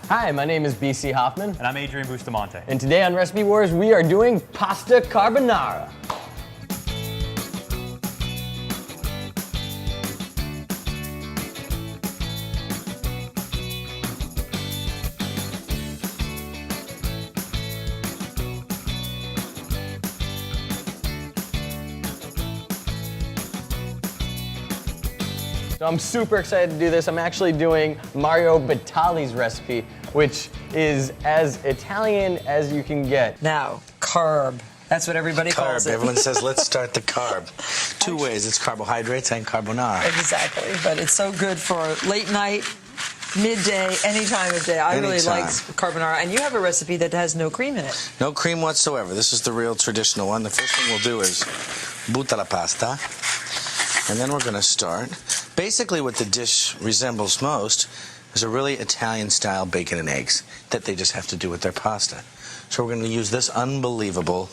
Hi, my name is B.C. Hoffman. And I'm Adrian Bustamante. And today on Recipe Wars, we are doing pasta carbonara. So I'm super excited to do this. I'm actually doing Mario Batali's recipe, which is as Italian as you can get. Now, carb. That's what everybody calls it. Everyone says, let's start the carb. Two ways, it's carbohydrates and carbonara. Exactly, but it's so good for late night, midday, any time of day. I really like carbonara, and you have a recipe that has no cream in it. No cream whatsoever. This is the real traditional one. The first thing we'll do is butta la pasta, and then we're going to start. Basically, what the dish resembles most is a really Italian-style bacon and eggs that they just have to do with their pasta. So we're going to use this unbelievable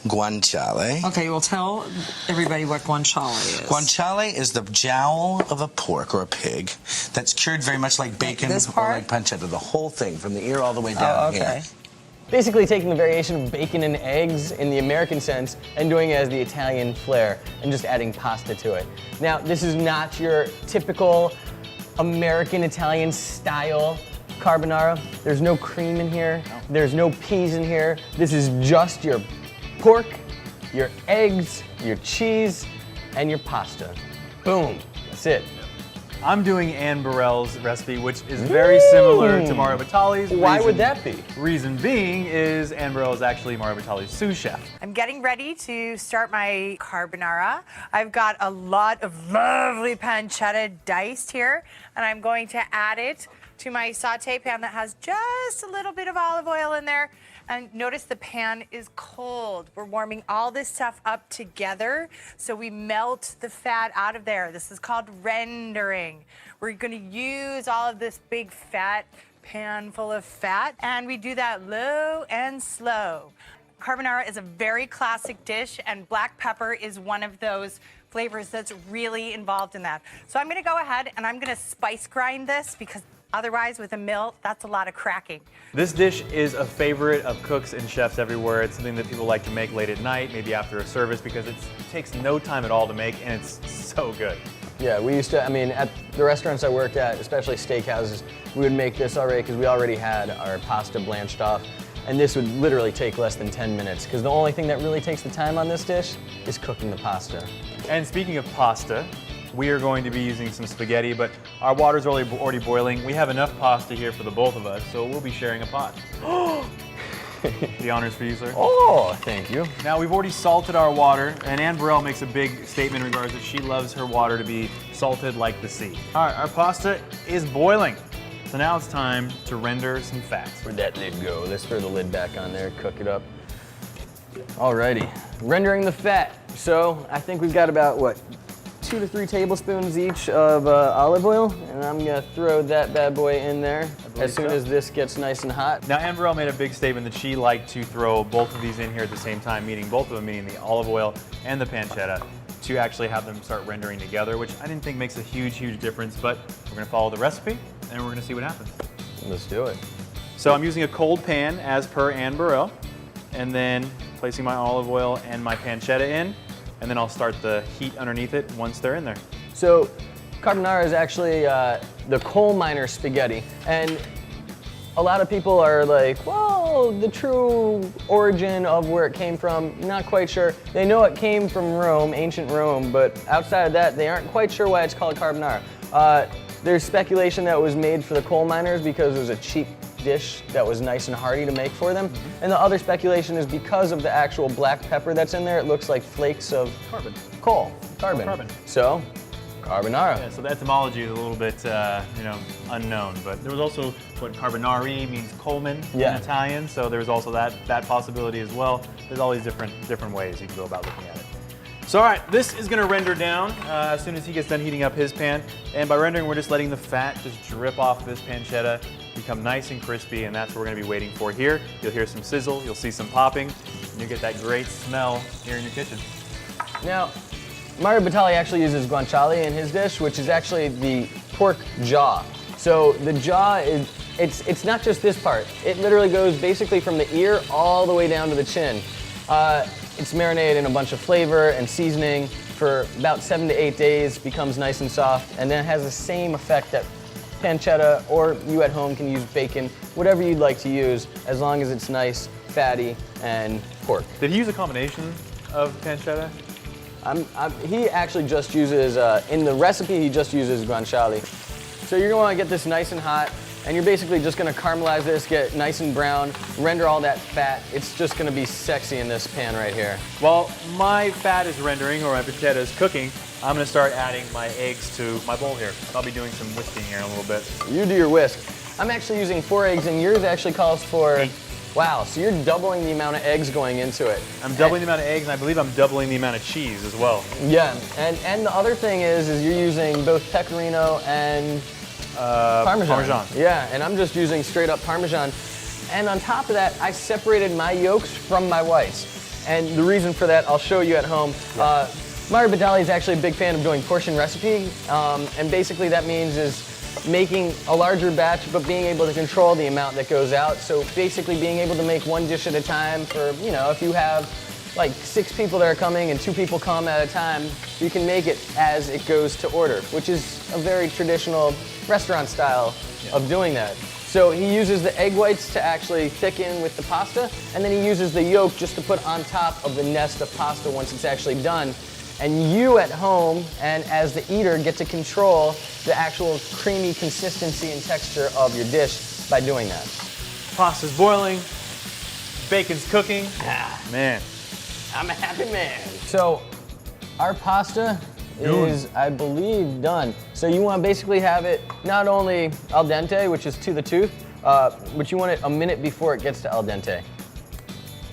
guanciale. Okay, well, tell everybody what guanciale is. Guanciale is the jowl of a pork or a pig that's cured very much like bacon or like pancetta. The whole thing, from the ear all the way down here. Basically taking the variation of bacon and eggs in the American sense and doing it as the Italian flair and just adding pasta to it. Now, this is not your typical American Italian style carbonara. There's no cream in here. There's no peas in here. This is just your pork, your eggs, your cheese, and your pasta. Boom, that's it. I'm doing Anne Burrell's recipe, which is very similar to Mario Batali's. Why would that be? Reason being is Anne Burrell is actually Mario Batali's sous chef. I'm getting ready to start my carbonara. I've got a lot of lovely pancetta diced here, and I'm going to add it to my saute pan that has just a little bit of olive oil in there. And notice the pan is cold. We're warming all this stuff up together so we melt the fat out of there. This is called rendering. We're gonna use all of this big fat pan full of fat, and we do that low and slow. Carbonara is a very classic dish, and black pepper is one of those flavors that's really involved in that. So I'm gonna go ahead and I'm gonna spice grind this, because otherwise, with a mill, that's a lot of cracking. This dish is a favorite of cooks and chefs everywhere. It's something that people like to make late at night, maybe after a service, because it takes no time at all to make, and it's so good. Yeah, we used to, at the restaurants I worked at, especially steakhouses, we would make this already because we already had our pasta blanched off. And this would literally take less than 10 minutes, because the only thing that really takes the time on this dish is cooking the pasta. And speaking of pasta, we are going to be using some spaghetti, but our water's already boiling. We have enough pasta here for the both of us, so we'll be sharing a pot. The honor's for you, sir. Oh, thank you. Now, we've already salted our water, and Anne Burrell makes a big statement in regards that she loves her water to be salted like the sea. All right, our pasta is boiling. So now it's time to render some fat. Where'd that lid go? Let's throw the lid back on there, cook it up. Alrighty, rendering the fat. So I think we've got about, 2 to 3 tablespoons each of olive oil, and I'm gonna throw that bad boy in there as soon as this gets nice and hot. Now, Anne Burrell made a big statement that she liked to throw both of these in here at the same time, meaning the olive oil and the pancetta, to actually have them start rendering together, which I didn't think makes a huge difference, but we're gonna follow the recipe, and we're gonna see what happens. Let's do it. So I'm using a cold pan as per Anne Burrell, and then placing my olive oil and my pancetta in, and then I'll start the heat underneath it once they're in there. So carbonara is actually the coal miner spaghetti, and a lot of people are like, well, the true origin of where it came from, not quite sure. They know it came from Rome, ancient Rome, but outside of that, they aren't quite sure why it's called carbonara. There's speculation that it was made for the coal miners because it was a cheap dish that was nice and hearty to make for them. And the other speculation is because of the actual black pepper that's in there, it looks like flakes of carbon. So, carbonara. Yeah, so the etymology is a little bit, unknown. But there was also what carbonari means coalman in Italian. So there's also that possibility as well. There's all these different ways you can go about looking at it. So all right, this is gonna render down as soon as he gets done heating up his pan. And by rendering, we're just letting the fat just drip off this pancetta, become nice and crispy, and that's what we're gonna be waiting for here. You'll hear some sizzle, you'll see some popping, and you'll get that great smell here in your kitchen. Now, Mario Batali actually uses guanciale in his dish, which is actually the pork jaw. So the jaw it's not just this part. It literally goes basically from the ear all the way down to the chin. It's marinated in a bunch of flavor and seasoning for about 7 to 8 days, becomes nice and soft, and then it has the same effect that pancetta, or you at home can use bacon, whatever you'd like to use, as long as it's nice, fatty, and pork. Did he use a combination of pancetta? He actually just uses, in the recipe, he just uses guanciale. So you're gonna wanna get this nice and hot, and you're basically just gonna caramelize this, get it nice and brown, render all that fat. It's just gonna be sexy in this pan right here. While my fat is rendering, or my pancetta is cooking, I'm gonna start adding my eggs to my bowl here. I'll be doing some whisking here in a little bit. You do your whisk. I'm actually using 4 eggs, and yours actually calls for 8. Wow, so you're doubling the amount of eggs going into it. I'm doubling the amount of eggs, and I believe I'm doubling the amount of cheese as well. Yeah, and the other thing is you're using both pecorino and Parmesan. Yeah, and I'm just using straight up Parmesan. And on top of that, I separated my yolks from my whites. And the reason for that, I'll show you at home. Mario Batali is actually a big fan of doing portion recipe, and basically that means is making a larger batch, but being able to control the amount that goes out. So basically being able to make one dish at a time for, you know, if you have like 6 people that are coming and 2 people come at a time, you can make it as it goes to order, which is a very traditional restaurant style of doing that. So he uses the egg whites to actually thicken with the pasta, and then he uses the yolk just to put on top of the nest of pasta once it's actually done. And you at home, and as the eater, get to control the actual creamy consistency and texture of your dish by doing that. Pasta's boiling, bacon's cooking. Man, I'm a happy man. So our pasta is, I believe, done. So you want to basically have it not only al dente, which is to the tooth, but you want it a minute before it gets to al dente,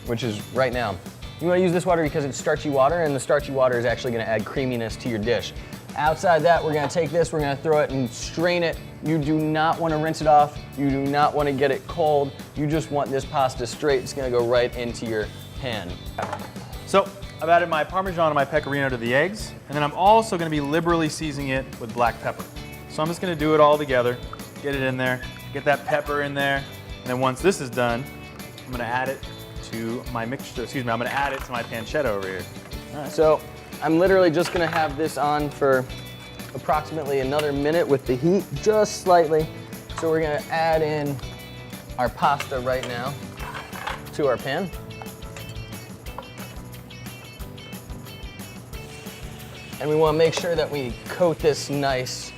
which is right now. You want to use this water because it's starchy water, and the starchy water is actually going to add creaminess to your dish. Outside that, we're going to take this, we're going to throw it and strain it. You do not want to rinse it off. You do not want to get it cold. You just want this pasta straight. It's going to go right into your pan. So I've added my Parmesan and my pecorino to the eggs, and then I'm also going to be liberally seasoning it with black pepper. So I'm just going to do it all together, get it in there, get that pepper in there, and then once this is done, I'm going to add it to my mixture, I'm going to add it to my pancetta over here. All right, so I'm literally just going to have this on for approximately another minute with the heat, just slightly. So we're going to add in our pasta right now to our pan. And we want to make sure that we coat this nice.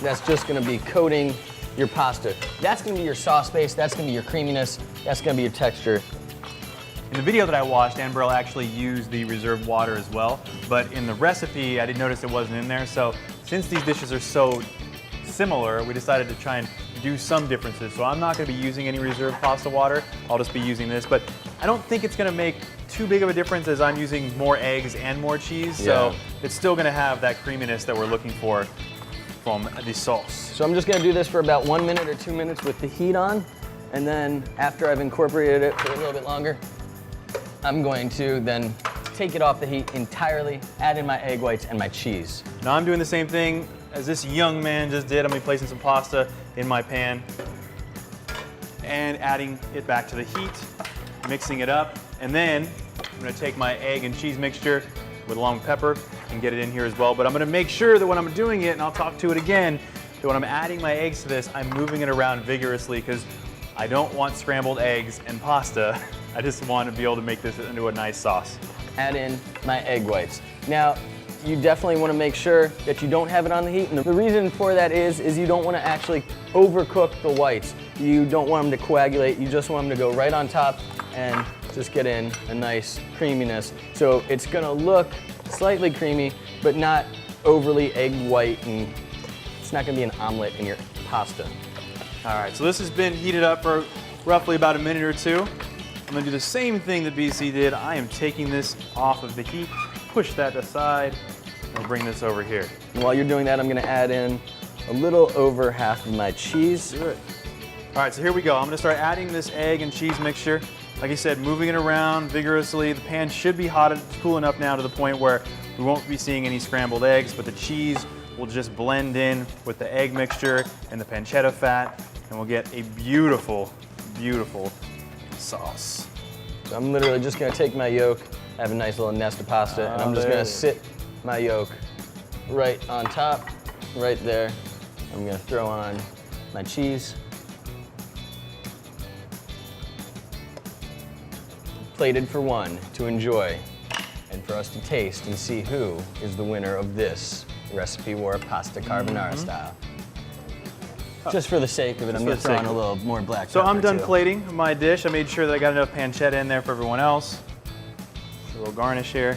That's just going to be coating your pasta. That's going to be your sauce base, that's going to be your creaminess, that's going to be your texture. In the video that I watched, Burrell actually used the reserved water as well, but in the recipe, I did notice it wasn't in there. So since these dishes are so similar, we decided to try and do some differences. So I'm not going to be using any reserved pasta water. I'll just be using this, but I don't think it's going to make too big of a difference as I'm using more eggs and more cheese. So it's still going to have that creaminess that we're looking for from the sauce. So I'm just going to do this for about 1 minute or 2 minutes with the heat on, and then after I've incorporated it for a little bit longer, I'm going to then take it off the heat entirely, add in my egg whites and my cheese. Now I'm doing the same thing as this young man just did. I'm going to be placing some pasta in my pan and adding it back to the heat, mixing it up, and then I'm going to take my egg and cheese mixture with long pepper and get it in here as well. But I'm going to make sure that when I'm doing it, and I'll talk to it again, that when I'm adding my eggs to this, I'm moving it around vigorously because I don't want scrambled eggs and pasta. I just want to be able to make this into a nice sauce. Add in my egg whites. Now, you definitely want to make sure that you don't have it on the heat. And the reason for that is you don't want to actually overcook the whites. You don't want them to coagulate. You just want them to go right on top and just get in a nice creaminess. So it's going to look slightly creamy, but not overly egg white, and it's not going to be an omelet in your pasta. All right, so this has been heated up for roughly about a minute or two. I'm going to do the same thing that BC did. I am taking this off of the heat, push that aside, and bring this over here. And while you're doing that, I'm going to add in a little over half of my cheese. Do it. All right, so here we go. I'm going to start adding this egg and cheese mixture. Like I said, moving it around vigorously. The pan should be hot. It's cool enough now to the point where we won't be seeing any scrambled eggs, but the cheese will just blend in with the egg mixture and the pancetta fat. and we'll get a beautiful, beautiful sauce. So I'm literally just gonna take my yolk, have a nice little nest of pasta, and I'm just gonna sit my yolk right on top, right there. I'm gonna throw on my cheese. Plated for one to enjoy and for us to taste and see who is the winner of this recipe war pasta carbonara style. Just for the sake of it, I'm gonna throw on a little more black pepper. So I'm done too. plating my dish. I made sure that I got enough pancetta in there for everyone else. A little garnish here.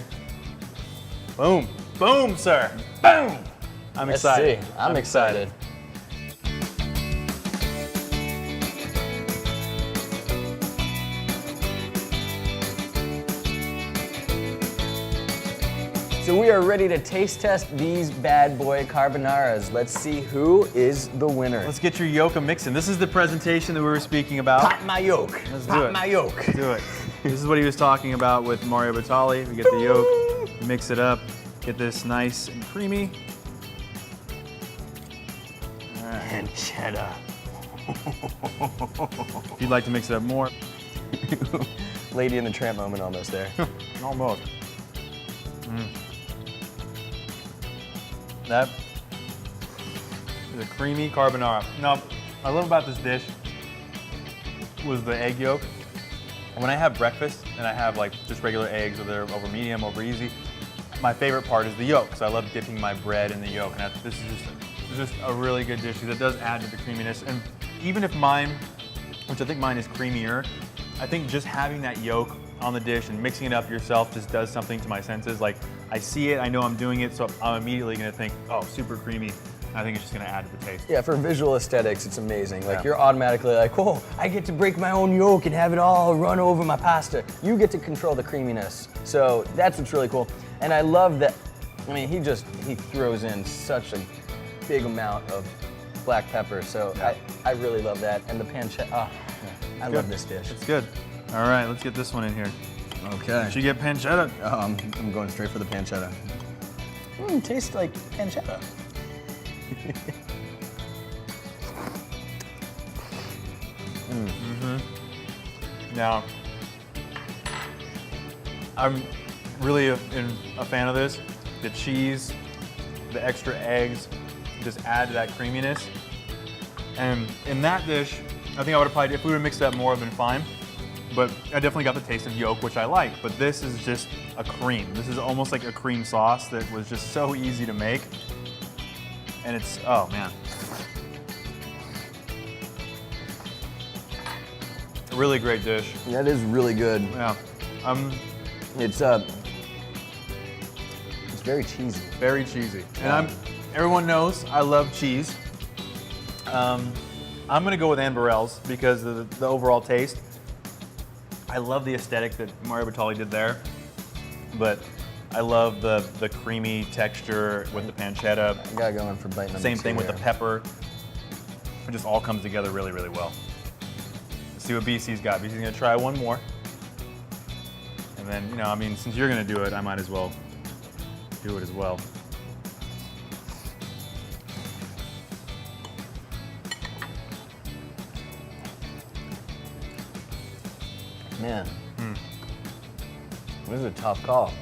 Boom, boom, sir, boom. I'm Let's excited. see. I'm excited. So we are ready to taste test these bad boy carbonaras. Let's see who is the winner. Let's get your yolk mixing. This is the presentation that we were speaking about. Pop my yolk. Let's do Pop it. my yolk. Let's do it. This is what he was talking about with Mario Batali. We get the yolk, mix it up, get this nice and creamy. All right. And cheddar. If you'd like to mix it up more. Lady in the Tramp moment almost there. Almost. That is a creamy carbonara. Now, what I love about this dish was the egg yolk. When I have breakfast and I have like just regular eggs, whether they're over medium, over easy, my favorite part is the yolk. So I love dipping my bread in the yolk. And this is just a really good dish because it does add to the creaminess. And even if mine, which I think mine is creamier, I think just having that yolk on the dish and mixing it up yourself just does something to my senses. Like, I see it, I know I'm doing it, so I'm immediately gonna think, oh, super creamy. I think it's just gonna add to the taste. Yeah, for visual aesthetics, it's amazing. Like, Yeah. you're automatically like, whoa, I get to break my own yolk and have it all run over my pasta. You get to control the creaminess. So that's what's really cool. And I love that, I mean, he throws in such a big amount of black pepper. So Yeah. I really love that. And the pancetta, I love this dish. It's good. All right, let's get this one in here. Okay. Should you get pancetta? Oh, I'm going straight for the pancetta. Tastes like pancetta. Now, I'm really a fan of this. The cheese, the extra eggs, just add to that creaminess. And in that dish, I think I would have probably, if we would have mixed that more, it would have been fine. But I definitely got the taste of yolk, which I like. But this is just a cream. This is almost like a cream sauce that was just so easy to make. And it's, oh man. A really great dish. That is really good. Yeah. It's very cheesy. Very cheesy. And everyone knows I love cheese. I'm gonna go with Burrell's because of the overall taste. I love the aesthetic that Mario Batali did there, but I love the creamy texture with the pancetta. I gotta go in for bite number Same two thing with the here. pepper. It just all comes together really, really well. Let's see what BC's got. BC's gonna try one more. And then, you know, I mean, since you're gonna do it, I might as well do it as well. Man, this is a tough call.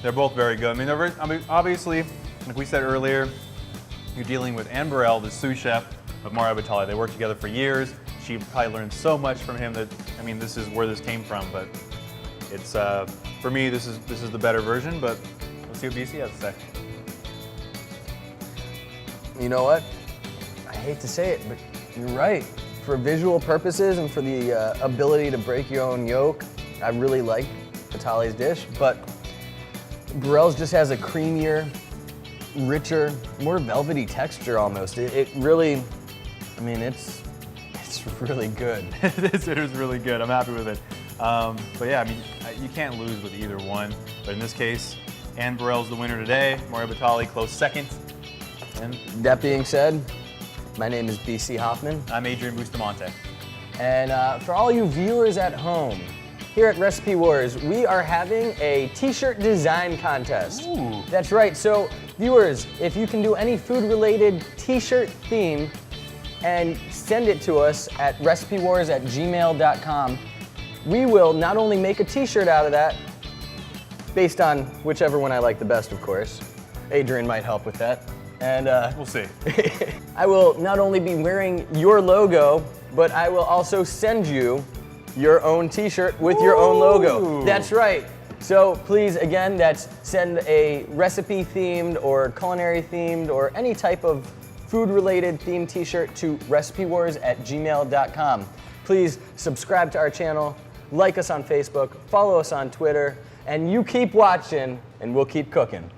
They're both very good. I mean, obviously, like we said earlier, you're dealing with Burrell, the sous chef of Mario Batali. They worked together for years. She probably learned so much from him that, I mean, this is where this came from. But it's, for me, this is the better version. But let's see what BC has to say. You know what? I hate to say it, but you're right. For visual purposes and for the ability to break your own yolk, I really like Batali's dish, but Burrell's just has a creamier, richer, more velvety texture almost. It really, I mean, it's really good. It is really good. I'm happy with it. But yeah, I mean, you can't lose with either one. But in this case, Burrell's the winner today. Mario Batali close second. And That being said, my name is B.C. Hoffman. I'm Adrian Bustamante. And for all you viewers at home, here at Recipe Wars, we are having a t-shirt design contest. Ooh. That's right, so viewers, if you can do any food-related t-shirt theme, and send it to us at recipewars@gmail.com. We will not only make a t-shirt out of that, based on whichever one I like the best, of course. Adrian might help with that. And We'll see. I will not only be wearing your logo, but I will also send you your own t-shirt with your own logo. That's right. So please, again, send a recipe themed or culinary themed or any type of food related themed t-shirt to recipewars@gmail.com. Please subscribe to our channel, like us on Facebook, follow us on Twitter, and you keep watching and we'll keep cooking.